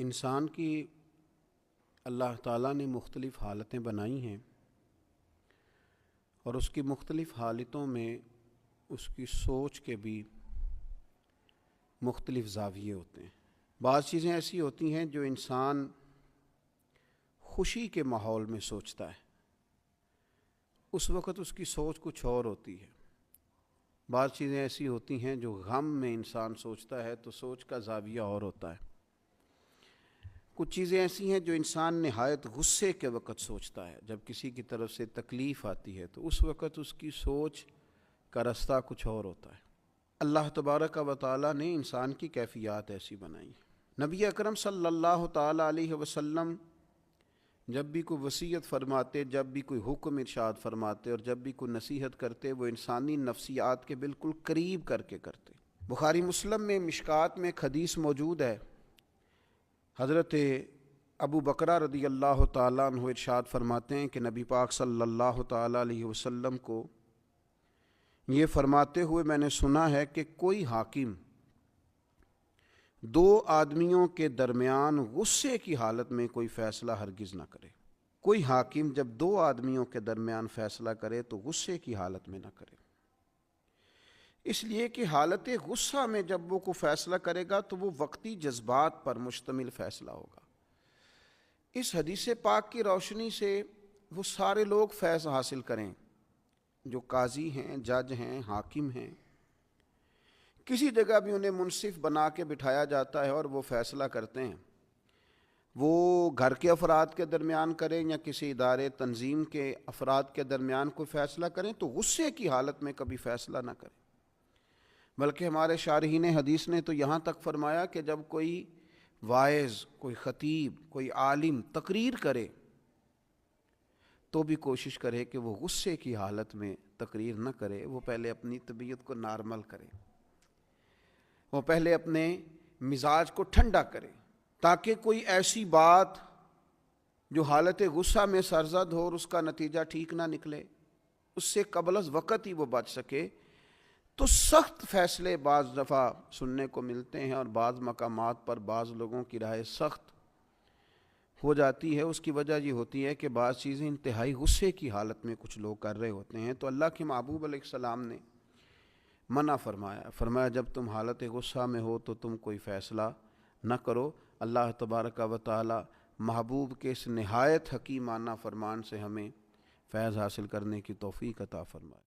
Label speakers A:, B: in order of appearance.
A: انسان کی اللہ تعالیٰ نے مختلف حالتیں بنائی ہیں اور اس کی مختلف حالتوں میں اس کی سوچ کے بھی مختلف زاویے ہوتے ہیں۔ بعض چیزیں ایسی ہوتی ہیں جو انسان خوشی کے ماحول میں سوچتا ہے، اس وقت اس کی سوچ کچھ اور ہوتی ہے۔ بعض چیزیں ایسی ہوتی ہیں جو غم میں انسان سوچتا ہے تو سوچ کا زاویہ اور ہوتا ہے۔ کچھ چیزیں ایسی ہیں جو انسان نہایت غصے کے وقت سوچتا ہے، جب کسی کی طرف سے تکلیف آتی ہے تو اس وقت اس کی سوچ کا رستہ کچھ اور ہوتا ہے۔ اللہ تبارک و تعالیٰ نے انسان کی کیفیات ایسی بنائی ہیں۔ نبی اکرم صلی اللہ تعالیٰ علیہ وسلم جب بھی کوئی وصیت فرماتے، جب بھی کوئی حکم ارشاد فرماتے اور جب بھی کوئی نصیحت کرتے، وہ انسانی نفسیات کے بالکل قریب کر کے کرتے۔ بخاری مسلم میں مشکات میں ایک حدیث موجود ہے، حضرت ابو بکرہ رضی اللہ تعالیٰ عنہ ارشاد فرماتے ہیں کہ نبی پاک صلی اللہ تعالیٰ علیہ وسلم کو یہ فرماتے ہوئے میں نے سنا ہے کہ کوئی حاکم دو آدمیوں کے درمیان غصے کی حالت میں کوئی فیصلہ ہرگز نہ کرے۔ کوئی حاکم جب دو آدمیوں کے درمیان فیصلہ کرے تو غصے کی حالت میں نہ کرے، اس لیے کہ حالت غصہ میں جب وہ کوئی فیصلہ کرے گا تو وہ وقتی جذبات پر مشتمل فیصلہ ہوگا۔ اس حدیث پاک کی روشنی سے وہ سارے لوگ فیض حاصل کریں جو قاضی ہیں، جج ہیں، حاکم ہیں۔ کسی جگہ بھی انہیں منصف بنا کے بٹھایا جاتا ہے اور وہ فیصلہ کرتے ہیں، وہ گھر کے افراد کے درمیان کریں یا کسی ادارے تنظیم کے افراد کے درمیان کوئی فیصلہ کریں تو غصے کی حالت میں کبھی فیصلہ نہ کریں، بلکہ ہمارے شارحین حدیث نے تو یہاں تک فرمایا کہ جب کوئی واعظ، کوئی خطیب، کوئی عالم تقریر کرے تو بھی کوشش کرے کہ وہ غصے کی حالت میں تقریر نہ کرے، وہ پہلے اپنی طبیعت کو نارمل کرے، وہ پہلے اپنے مزاج کو ٹھنڈا کرے، تاکہ کوئی ایسی بات جو حالت غصہ میں سرزد ہو اور اس کا نتیجہ ٹھیک نہ نکلے، اس سے قبل از وقت ہی وہ بچ سکے۔ تو سخت فیصلے بعض دفعہ سننے کو ملتے ہیں اور بعض مقامات پر بعض لوگوں کی رائے سخت ہو جاتی ہے۔ اس کی وجہ یہ ہوتی ہے کہ بعض چیزیں انتہائی غصے کی حالت میں کچھ لوگ کر رہے ہوتے ہیں، تو اللہ کے محبوب علیہ السلام نے منع فرمایا جب تم حالت غصہ میں ہو تو تم کوئی فیصلہ نہ کرو۔ اللہ تبارک و تعالی محبوب کے اس نہایت حکیمانہ فرمان سے ہمیں فیض حاصل کرنے کی توفیق عطا فرمائے۔